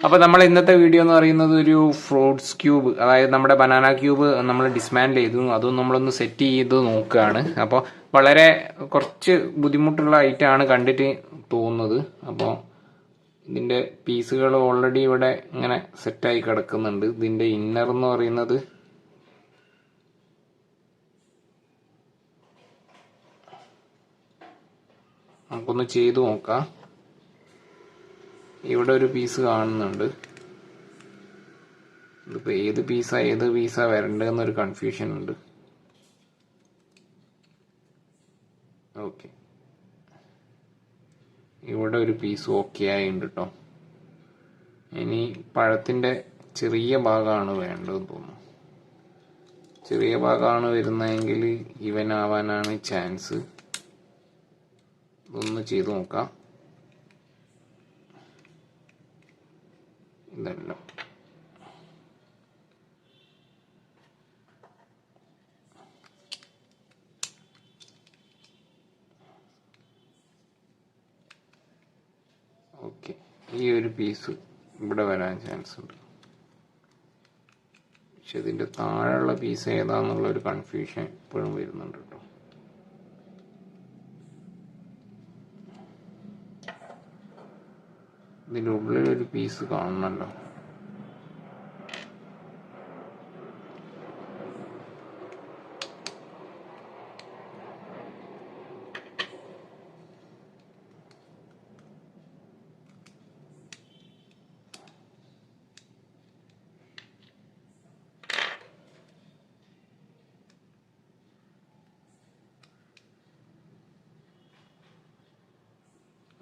അപ്പോൾ നമ്മൾ ഇന്നത്തെ വീഡിയോ എന്ന് പറയുന്നത് ഒരു ഫ്രൂട്ട്സ് ക്യൂബ്, അതായത് നമ്മുടെ ബനാന ക്യൂബ് നമ്മൾ ഡിസ്മാൻഡിൽ ചെയ്തു, അതും നമ്മളൊന്ന് സെറ്റ് ചെയ്ത് നോക്കുകയാണ്. അപ്പോൾ വളരെ കുറച്ച് ബുദ്ധിമുട്ടുള്ള ഐറ്റമാണ് കണ്ടിട്ട് തോന്നുന്നത്. അപ്പോൾ ഇതിൻ്റെ പീസുകൾ ഓൾറെഡി ഇവിടെ ഇങ്ങനെ സെറ്റായി കിടക്കുന്നുണ്ട്. ഇതിൻ്റെ ഇന്നർ എന്ന് പറയുന്നത് നമുക്കൊന്ന് ചെയ്തു നോക്കാം. ഇവിടെ ഒരു പീസ് കാണുന്നുണ്ട്. ഇതിപ്പോൾ ഏത് പീസാ വരേണ്ടതെന്നൊരു കൺഫ്യൂഷൻ ഉണ്ട്. ഓക്കെ, ഇവിടെ ഒരു പീസ് ഓക്കെ ആയിട്ടുണ്ട് കേട്ടോ. ഇനി പഴത്തിൻ്റെ ചെറിയ ഭാഗമാണ് വേണ്ടതെന്ന് തോന്നുന്നു. ചെറിയ ഭാഗമാണ് വരുന്നതെങ്കിൽ ഇവനാവാനാണ് ചാൻസ്. ഇതൊന്ന് ചെയ്തു നോക്കാം. ഇതല്ല, ഓക്കെ, ഈ ഒരു പീസ് ഇവിടെ വരാൻ ചാൻസ് ഉണ്ട്. പക്ഷെ ഇതിൻ്റെ താഴെയുള്ള പീസ് ഏതാന്നുള്ളൊരു കൺഫ്യൂഷൻ ഇപ്പോഴും വരുന്നുണ്ട് കേട്ടോ. ഇതിൻ്റെ ഉള്ളിലൊരു പീസ് കാണണമല്ലോ.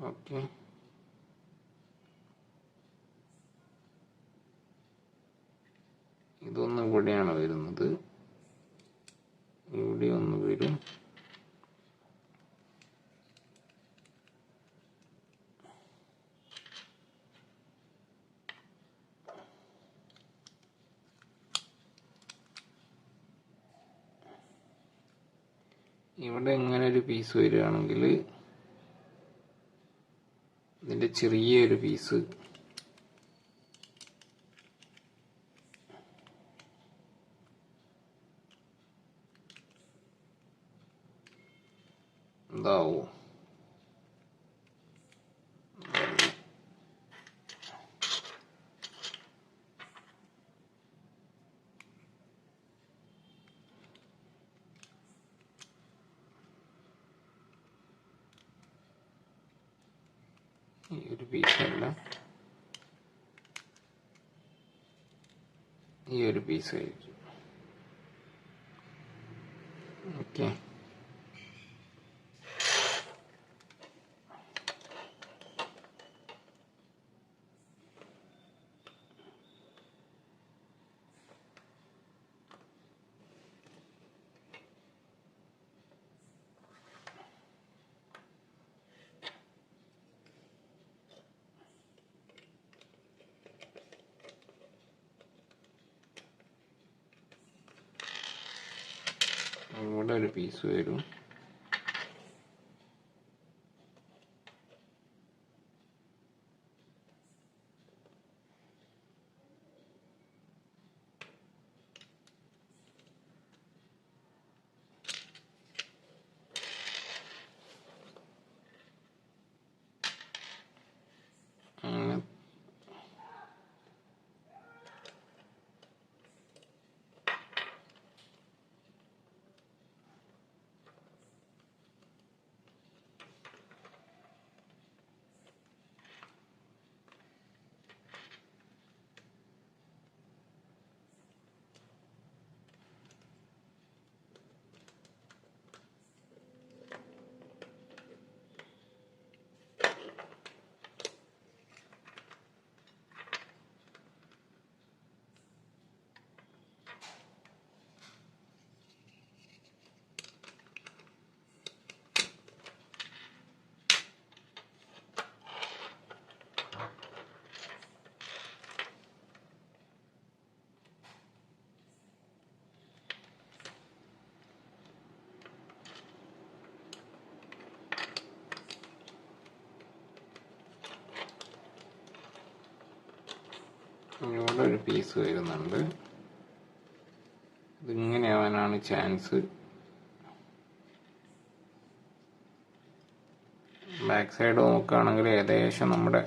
ഓക്കെ, ഇതൊന്ന് ഇവിടെയാണ് വരുന്നത്. ഇവിടെ ഒന്ന് വരും. ഇവിടെ ഇങ്ങനെ ഒരു പീസ് വരികയാണെങ്കിൽ ഇതിൻ്റെ ചെറിയൊരു പീസ് എന്താവോ? ഈ ഒരു പീസല്ല, ഈ ഒരു പീസ് ആയിരിക്കും. ഓക്കെ, ഇവിടെ ഒരു പീസ് വരും. ഇവിടെ ഒരു പീസ് വരുന്നുണ്ട്. ഇതിങ്ങനെ ആവാനാണ് ചാൻസ്. ബാക്ക് സൈഡ് നോക്കുകയാണെങ്കിൽ ഏകദേശം നമ്മുടെ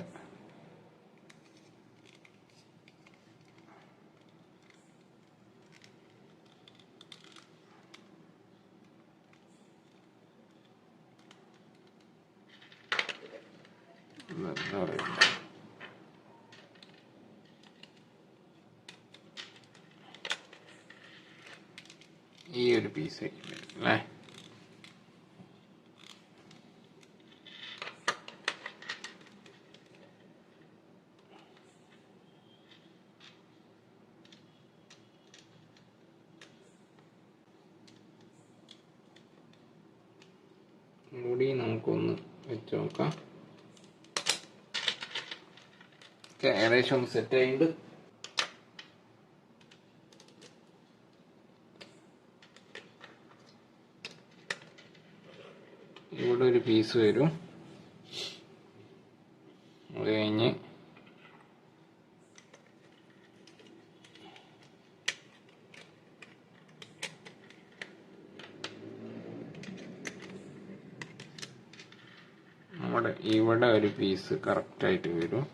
എന്താ പറയുക, ഈ ഒരു പീസ് അല്ലേ. കൂടി നമുക്കൊന്ന് വെച്ച് നോക്കാം. ഏകദേശം ഒന്ന് സെറ്റ് ആയിട്ട് ഇവിടെ ഒരു പീസ് വരും. അത് കഴിഞ്ഞ് നമ്മുടെ ഇവിടെ ഒരു പീസ് കറക്റ്റായിട്ട് വരും.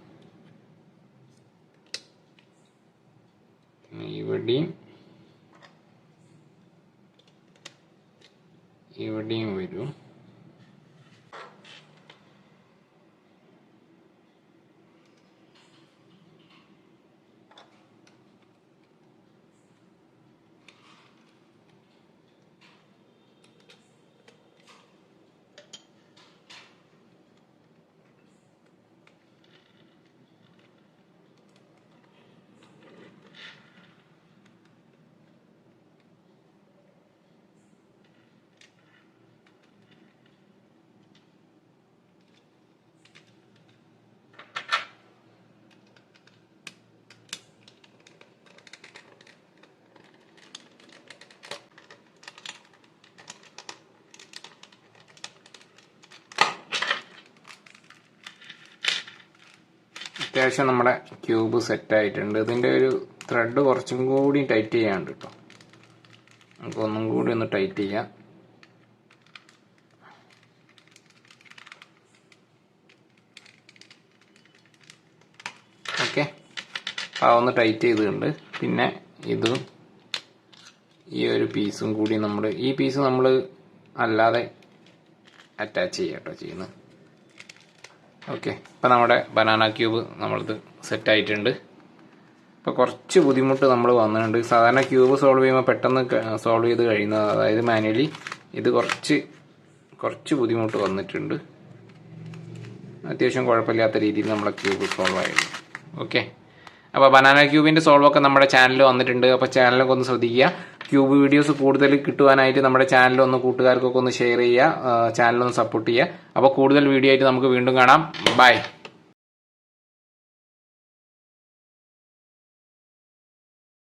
ഇവിടെയും വരും. അത്യാവശ്യം നമ്മുടെ ക്യൂബ് സെറ്റ് ആയിട്ടുണ്ട്. ഇതിൻ്റെ ഒരു ത്രെഡ് കുറച്ചും കൂടി ടൈറ്റ് ചെയ്യാണ്ട് കേട്ടോ. നമുക്ക് ഒന്നും കൂടി ഒന്ന് ടൈറ്റ് ചെയ്യാം. ഓക്കെ, ഒന്ന് ടൈറ്റ് ചെയ്തിട്ടുണ്ട്. പിന്നെ ഇതും ഈ ഒരു പീസും കൂടി ഈ പീസ് നമ്മൾ അല്ലാതെ അറ്റാച്ച് ചെയ്യാം കേട്ടോ ചെയ്യുന്നത്. ഓക്കെ, ഇപ്പം നമ്മുടെ ബനാന ക്യൂബ് നമ്മളിത് സെറ്റായിട്ടുണ്ട്. ഇപ്പോൾ കുറച്ച് ബുദ്ധിമുട്ട് നമ്മൾ വന്നിട്ടുണ്ട്. സാധാരണ ക്യൂബ് സോൾവ് ചെയ്യുമ്പോൾ പെട്ടെന്ന് സോൾവ് ചെയ്ത് കഴിയുന്നത്, അതായത് മാനുവലി. ഇത് കുറച്ച് ബുദ്ധിമുട്ട് വന്നിട്ടുണ്ട്. അത്യാവശ്യം കുഴപ്പമില്ലാത്ത രീതിയിൽ നമ്മുടെ ക്യൂബ് സോൾവ് ആയിരുന്നു. ഓക്കെ, അപ്പോൾ ബനാന ക്യൂബിൻ്റെ സോൾവൊക്കെ നമ്മുടെ ചാനലിൽ വന്നിട്ടുണ്ട്. അപ്പോൾ ചാനലൊക്കെ ഒന്ന് ശ്രദ്ധിക്കുക. ക്യൂബ് വീഡിയോസ് കൂടുതൽ കിട്ടുവാനായിട്ട് നമ്മുടെ ചാനൽ ഒന്ന് കൂട്ടുകാർക്കൊക്കെ ഒന്ന് ഷെയർ ചെയ്യുക, ചാനലൊന്ന് സപ്പോർട്ട് ചെയ്യുക. അപ്പോൾ കൂടുതൽ വീഡിയോ ആയിട്ട് നമുക്ക് വീണ്ടും കാണാം. ബൈ.